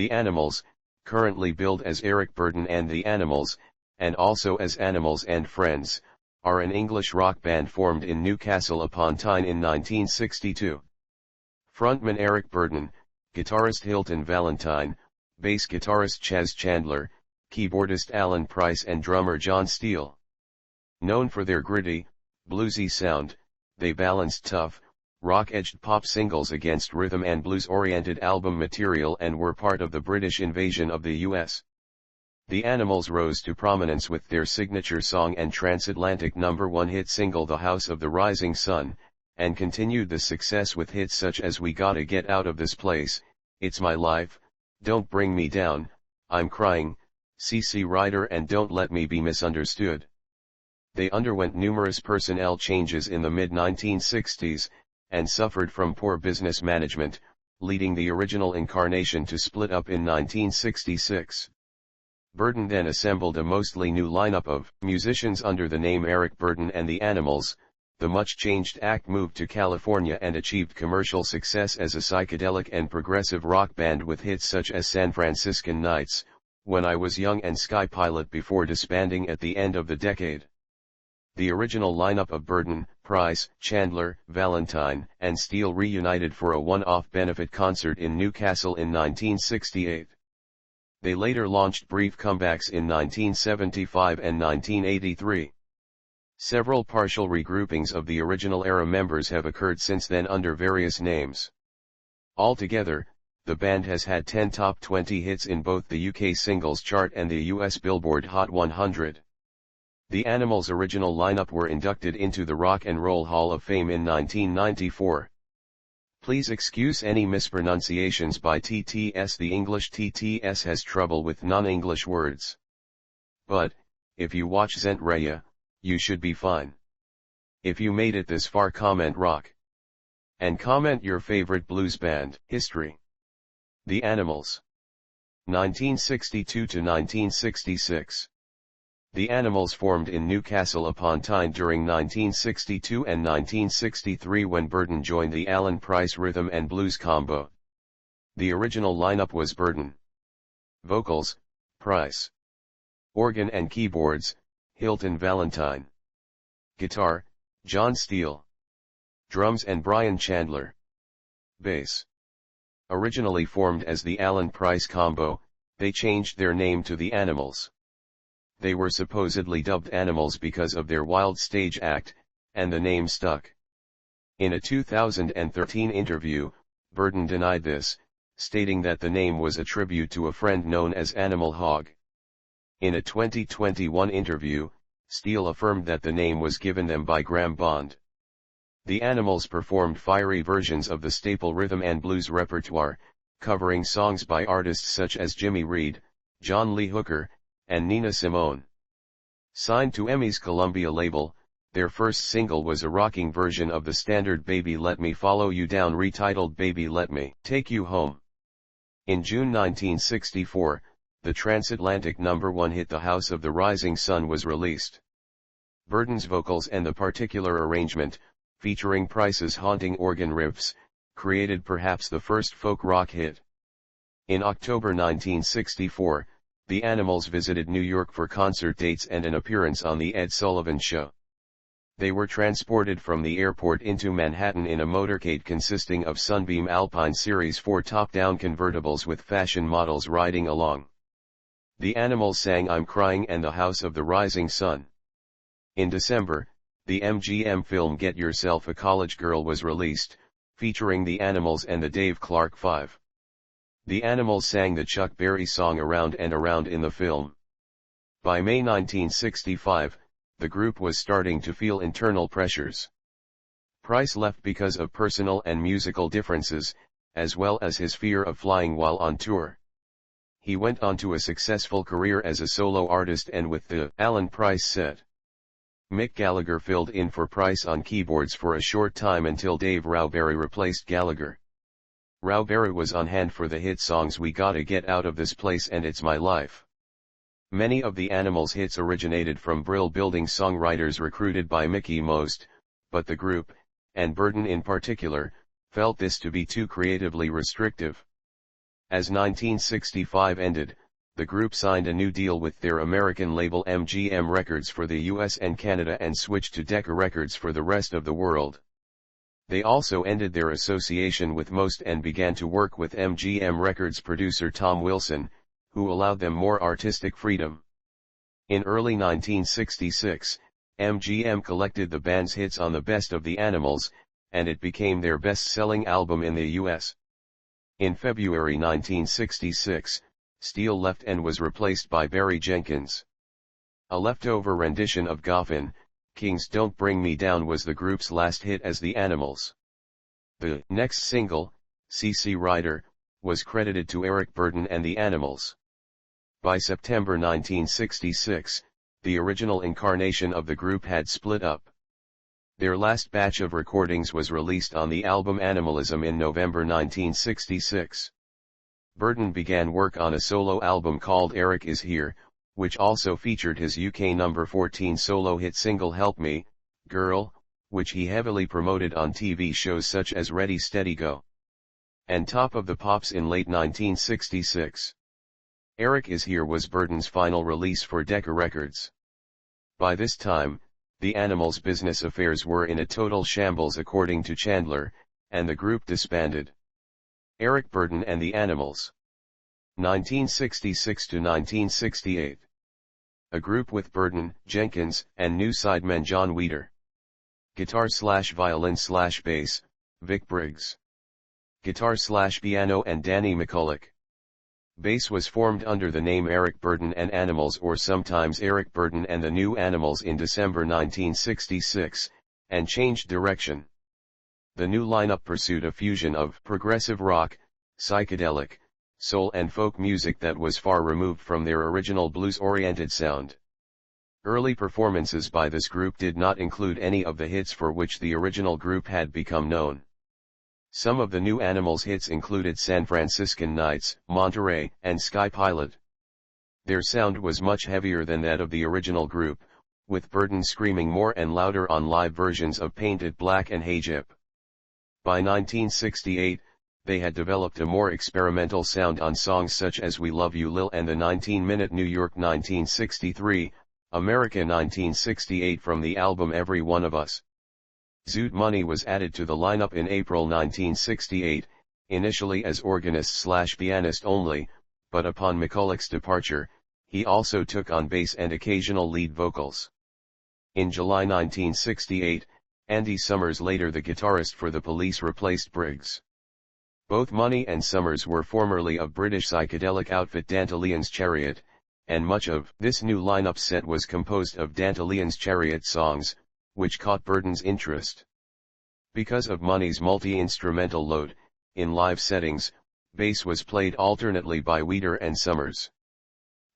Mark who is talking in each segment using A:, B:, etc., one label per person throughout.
A: The Animals, currently billed as Eric Burdon and the Animals, and also as Animals and Friends, are an English rock band formed in Newcastle upon Tyne in 1962. Frontman Eric Burdon, guitarist Hilton Valentine, bass guitarist Chas Chandler, keyboardist Alan Price and drummer John Steele. Known for their gritty, bluesy sound, they balanced tough, rock-edged pop singles against rhythm and blues-oriented album material and were part of the British invasion of the US. The Animals rose to prominence with their signature song and transatlantic #1 hit single The House of the Rising Sun, and continued the success with hits such as We Gotta Get Out of This Place, It's My Life, Don't Bring Me Down, I'm Crying, CC Rider and Don't Let Me Be Misunderstood. They underwent numerous personnel changes in the mid-1960s, and suffered from poor business management, leading the original incarnation to split up in 1966. Burdon then assembled a mostly new lineup of musicians under the name Eric Burdon and the Animals. The much-changed act moved to California and achieved commercial success as a psychedelic and progressive rock band with hits such as San Franciscan Nights, When I Was Young and Sky Pilot before disbanding at the end of the decade. The original lineup of Burdon, Price, Chandler, Valentine, and Steele reunited for a one-off benefit concert in Newcastle in 1968. They later launched brief comebacks in 1975 and 1983. Several partial regroupings of the original era members have occurred since then under various names. Altogether, the band has had 10 top 20 hits in both the UK singles chart and the US Billboard Hot 100. The Animals' original lineup were inducted into the Rock and Roll Hall of Fame in 1994. Please excuse any mispronunciations by TTS. The English TTS has trouble with non-English words. But, if you watch Zentraya, you should be fine. If you made it this far, comment rock. And comment your favorite blues band. History. The Animals. 1962 to 1966. The Animals formed in Newcastle upon Tyne during 1962 and 1963 when Burdon joined the Alan Price rhythm and blues combo. The original lineup was Burdon. Vocals, Price. Organ and keyboards, Hilton Valentine. Guitar, John Steele. Drums and Brian Chandler. Bass. Originally formed as the Alan Price combo, they changed their name to the Animals. They were supposedly dubbed Animals because of their wild stage act, and the name stuck. In a 2013 interview, Burdon denied this, stating that the name was a tribute to a friend known as Animal Hog. In a 2021 interview, Steele affirmed that the name was given them by Graham Bond. The Animals performed fiery versions of the staple rhythm and blues repertoire, covering songs by artists such as Jimmy Reed, John Lee Hooker, and Nina Simone. Signed to EMI's Columbia label, their first single was a rocking version of the standard Baby Let Me Follow You Down, retitled Baby Let Me Take You Home. In June 1964, the transatlantic #1 hit The House of the Rising Sun was released. Burdon's vocals and the particular arrangement, featuring Price's haunting organ riffs, created perhaps the first folk rock hit. In October 1964, the Animals visited New York for concert dates and an appearance on The Ed Sullivan Show. They were transported from the airport into Manhattan in a motorcade consisting of Sunbeam Alpine Series 4 top-down convertibles with fashion models riding along. The Animals sang I'm Crying and The House of the Rising Sun. In December, the MGM film Get Yourself a College Girl was released, featuring the Animals and the Dave Clark Five. The Animals sang the Chuck Berry song Around and Around in the film. By May 1965, the group was starting to feel internal pressures. Price left because of personal and musical differences, as well as his fear of flying while on tour. He went on to a successful career as a solo artist and with the Alan Price set. Mick Gallagher filled in for Price on keyboards for a short time until Dave Rowberry replaced Gallagher. Rowberry was on hand for the hit songs We Gotta Get Out of This Place and It's My Life. Many of the Animals' hits originated from brill-building songwriters recruited by Mickey Most, but the group, and Burdon in particular, felt this to be too creatively restrictive. As 1965 ended, the group signed a new deal with their American label MGM Records for the US and Canada and switched to Decca Records for the rest of the world. They also ended their association with Most and began to work with MGM Records producer Tom Wilson, who allowed them more artistic freedom. In early 1966, MGM collected the band's hits on the Best of the Animals, and it became their best-selling album in the US. In February 1966, Steele left and was replaced by Barry Jenkins. A leftover rendition of Goffin, Kings Don't Bring Me Down, was the group's last hit as the Animals. The next single, CC Rider, was credited to Eric Burdon and the Animals. By September 1966, the original incarnation of the group had split up. Their last batch of recordings was released on the album Animalism in November 1966. Burdon began work on a solo album called Eric Is Here, which also featured his UK number 14 solo hit single Help Me, Girl, which he heavily promoted on TV shows such as Ready Steady Go and Top of the Pops in late 1966. Eric Is Here was Burdon's final release for Decca Records. By this time, the Animals' business affairs were in a total shambles according to Chandler, and the group disbanded. Eric Burdon and the Animals. 1966 to 1968. A group with Burdon, Jenkins, and new sidemen John Weeder. Guitar/violin/bass, Vic Briggs. Guitar/piano and Danny McCulloch. Bass was formed under the name Eric Burdon and Animals, or sometimes Eric Burdon and the New Animals, in December 1966, and changed direction. The new lineup pursued a fusion of progressive rock, psychedelic, soul and folk music that was far removed from their original blues-oriented sound. Early performances by this group did not include any of the hits for which the original group had become known. Some of the New Animals hits included San Franciscan Nights, Monterey, and Sky Pilot. Their sound was much heavier than that of the original group, with Burdon screaming more and louder on live versions of Painted Black and Hey Gyp. By 1968, they had developed a more experimental sound on songs such as We Love You Lil and the 19-minute New York 1963, America 1968 from the album Every One of Us. Zoot Money was added to the lineup in April 1968, initially as organist/pianist only, but upon McCulloch's departure, he also took on bass and occasional lead vocals. In July 1968, Andy Summers, later the guitarist for The Police, replaced Briggs. Both Money and Summers were formerly of British psychedelic outfit Dantalian's Chariot, and much of this new lineup set was composed of Dantalian's Chariot songs, which caught Burdon's interest. Because of Money's multi-instrumental load, in live settings, bass was played alternately by Weeder and Summers.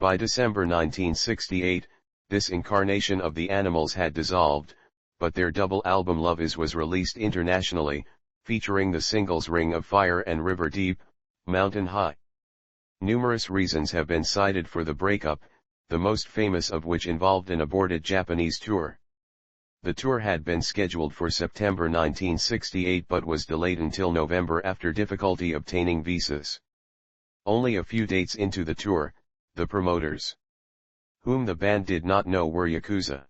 A: By December 1968, this incarnation of the Animals had dissolved, but their double album Love Is was released internationally, featuring the singles Ring of Fire and River Deep, Mountain High. Numerous reasons have been cited for the breakup, the most famous of which involved an aborted Japanese tour. The tour had been scheduled for September 1968 but was delayed until November after difficulty obtaining visas. Only a few dates into the tour, the promoters, whom the band did not know were Yakuza,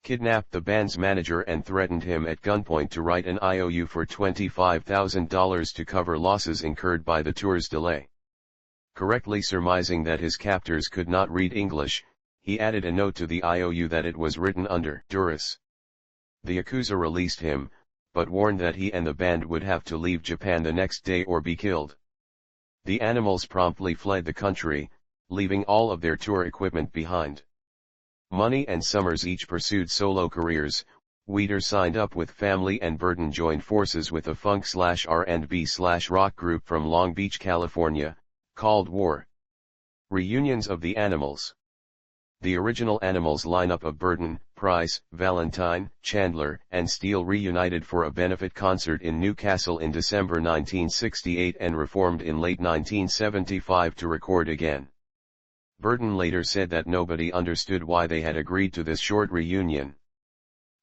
A: kidnapped the band's manager and threatened him at gunpoint to write an IOU for $25,000 to cover losses incurred by the tour's delay. Correctly surmising that his captors could not read English, he added a note to the IOU that it was written under duress. The Yakuza released him, but warned that he and the band would have to leave Japan the next day or be killed. The Animals promptly fled the country, leaving all of their tour equipment behind. Money and Summers each pursued solo careers. Weeder signed up with Family and Burdon joined forces with a funk/R&B/rock group from Long Beach, California, called War. Reunions of the Animals. The original Animals lineup of Burdon, Price, Valentine, Chandler, and Steele reunited for a benefit concert in Newcastle in December 1968 and reformed in late 1975 to record again. Burdon later said that nobody understood why they had agreed to this short reunion.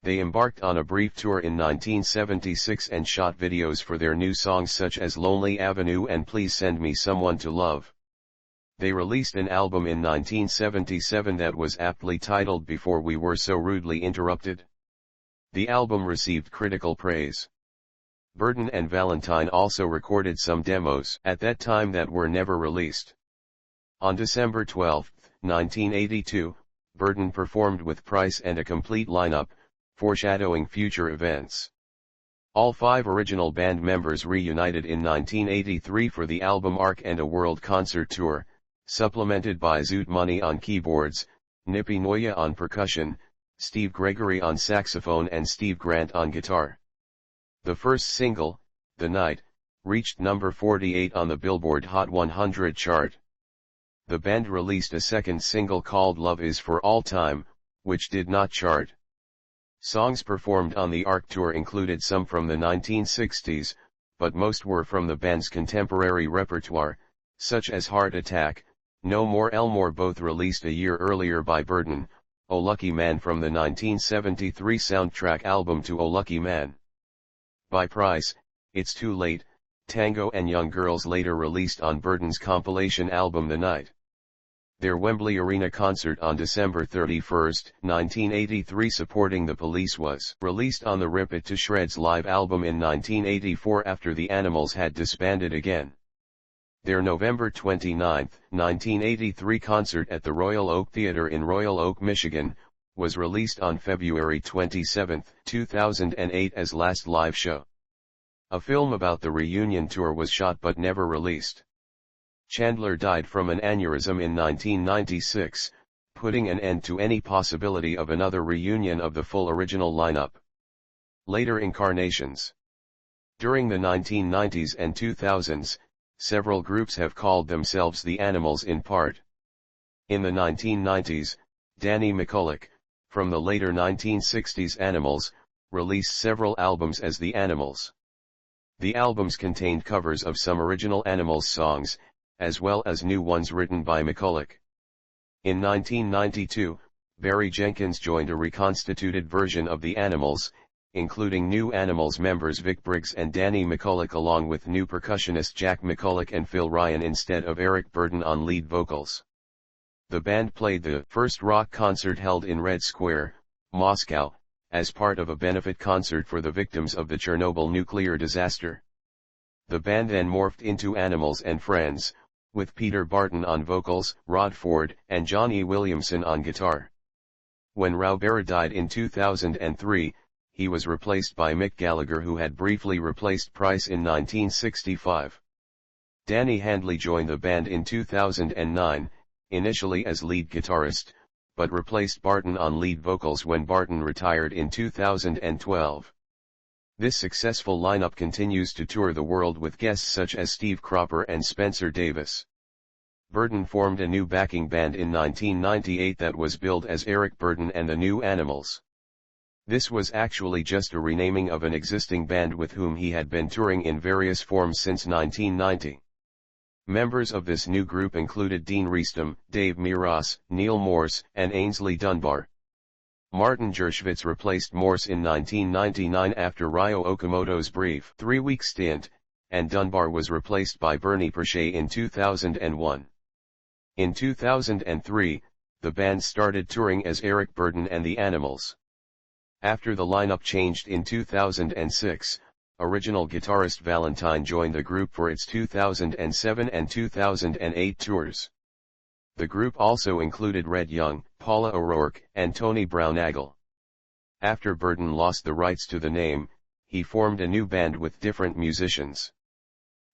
A: They embarked on a brief tour in 1976 and shot videos for their new songs such as Lonely Avenue and Please Send Me Someone to Love. They released an album in 1977 that was aptly titled Before We Were So Rudely Interrupted. The album received critical praise. Burden and Valentine also recorded some demos at that time that were never released. On December 12, 1982, Burden performed with Price and a complete lineup, foreshadowing future events. All 5 original band members reunited in 1983 for the album Arc and a world concert tour, supplemented by Zoot Money on keyboards, Nippy Noya on percussion, Steve Gregory on saxophone and Steve Grant on guitar. The first single, The Night, reached number 48 on the Billboard Hot 100 chart. The band released a second single called Love Is For All Time, which did not chart. Songs performed on the Arc tour included some from the 1960s, but most were from the band's contemporary repertoire, such as Heart Attack, No More Elmore, both released a year earlier by Burden, Oh Lucky Man from the 1973 soundtrack album to Oh Lucky Man. By Price, It's Too Late, Tango and Young Girls, later released on Burden's compilation album The Night. Their Wembley Arena concert on December 31, 1983 supporting The Police was released on the Rip It to Shreds live album in 1984 after the Animals had disbanded again. Their November 29, 1983 concert at the Royal Oak Theatre in Royal Oak, Michigan, was released on February 27, 2008 as Last Live Show. A film about the reunion tour was shot but never released. Chandler died from an aneurysm in 1996, putting an end to any possibility of another reunion of the full original lineup. Later incarnations. During the 1990s and 2000s, several groups have called themselves the Animals in part. In the 1990s, Danny McCulloch, from the later 1960s Animals, released several albums as the Animals. The albums contained covers of some original Animals songs, as well as new ones written by McCulloch. In 1992, Barry Jenkins joined a reconstituted version of the Animals, including new Animals members Vic Briggs and Danny McCulloch along with new percussionist Jack McCulloch and Phil Ryan instead of Eric Burden on lead vocals. The band played the first rock concert held in Red Square, Moscow, as part of a benefit concert for the victims of the Chernobyl nuclear disaster. The band then morphed into Animals and Friends, with Peter Barton on vocals, Rod Ford and Johnny Williamson on guitar. When Row Barra died in 2003, he was replaced by Mick Gallagher, who had briefly replaced Price in 1965. Danny Handley joined the band in 2009, initially as lead guitarist, but replaced Barton on lead vocals when Barton retired in 2012. This successful lineup continues to tour the world with guests such as Steve Cropper and Spencer Davis. Burden formed a new backing band in 1998 that was billed as Eric Burden and the New Animals. This was actually just a renaming of an existing band with whom he had been touring in various forms since 1990. Members of this new group included Dean Reestam, Dave Miras, Neil Morse, and Ainsley Dunbar. Martin Jerschwitz replaced Morse in 1999 after Ryo Okamoto's brief 3-week stint, and Dunbar was replaced by Bernie Perche in 2001. In 2003, the band started touring as Eric Burden and the Animals. After the lineup changed in 2006, original guitarist Valentine joined the group for its 2007 and 2008 tours. The group also included Red Young, Paula O'Rourke, and Tony Brown-Agel. After Burden lost the rights to the name, he formed a new band with different musicians.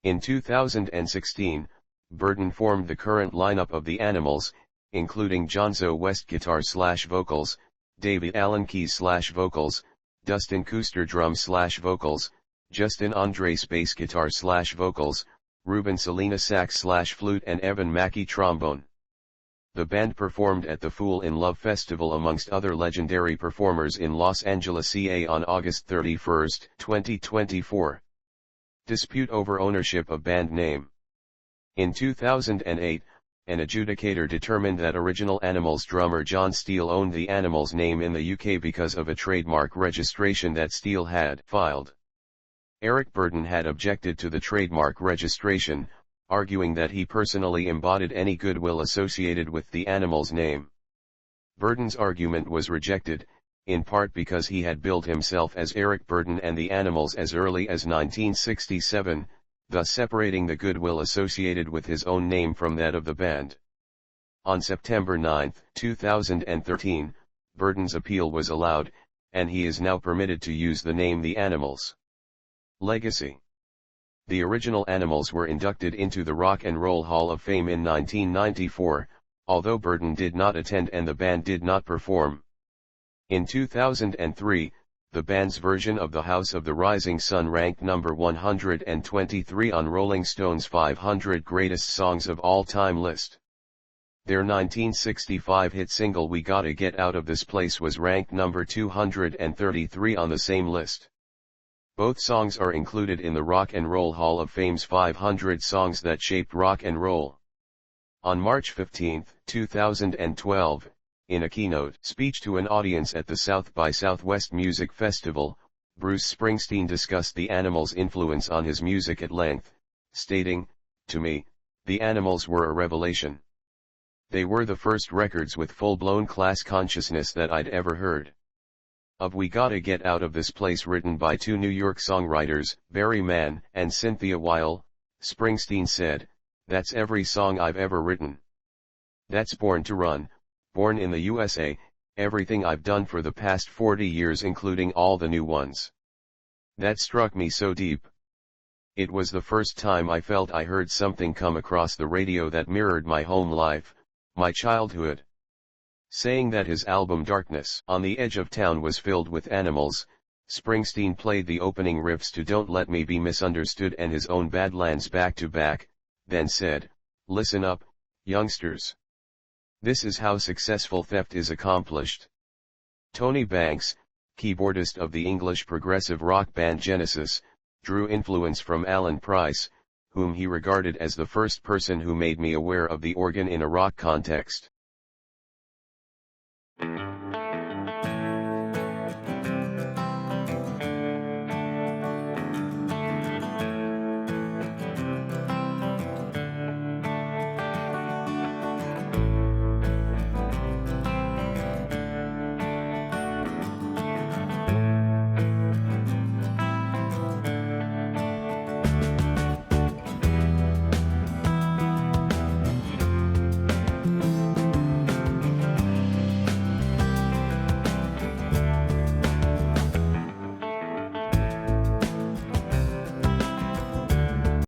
A: In 2016, Burden formed the current lineup of the Animals, including Jonzo West guitar/vocals, David Allen keys/vocals, Dustin Kuster drums/vocals, Justin Andres bass guitar/vocals, Ruben Salina sax/flute and Evan Mackey trombone. The band performed at the Fool in Love Festival amongst other legendary performers in Los Angeles, CA on August 31, 2024. Dispute over ownership of band name. In 2008, an adjudicator determined that original Animals drummer John Steele owned the Animals name in the UK because of a trademark registration that Steele had filed. Eric Burdon had objected to the trademark registration, arguing that he personally embodied any goodwill associated with the Animals name. Burdon's argument was rejected, in part because he had billed himself as Eric Burdon and the Animals as early as 1967, thus separating the goodwill associated with his own name from that of the band. On September 9, 2013, Burdon's appeal was allowed, and he is now permitted to use the name The Animals. Legacy. The original Animals were inducted into the Rock and Roll Hall of Fame in 1994, although Burdon did not attend and the band did not perform. In 2003, the band's version of The House of the Rising Sun ranked number 123 on Rolling Stone's 500 Greatest Songs of All Time list. Their 1965 hit single We Gotta Get Out of This Place was ranked number 233 on the same list. Both songs are included in the Rock and Roll Hall of Fame's 500 Songs That Shaped Rock and Roll. On March 15, 2012, in a keynote speech to an audience at the South by Southwest Music Festival, Bruce Springsteen discussed the Animals' influence on his music at length, stating, "To me, the Animals were a revelation. They were the first records with full-blown class consciousness that I'd ever heard. Of We Gotta Get Out of This Place, written by two New York songwriters, Barry Mann and Cynthia Weil," Springsteen said, "That's every song I've ever written. That's Born to Run, Born in the USA, everything I've done for the past 40 years including all the new ones. That struck me so deep. It was the first time I felt I heard something come across the radio that mirrored my home life, my childhood." Saying that his album Darkness on the Edge of Town was filled with animals, Springsteen played the opening riffs to Don't Let Me Be Misunderstood and his own Badlands back to back, then said, "Listen up, youngsters. This is how successful theft is accomplished." Tony Banks, keyboardist of the English progressive rock band Genesis, drew influence from Alan Price, whom he regarded as the first person who made me aware of the organ in a rock context.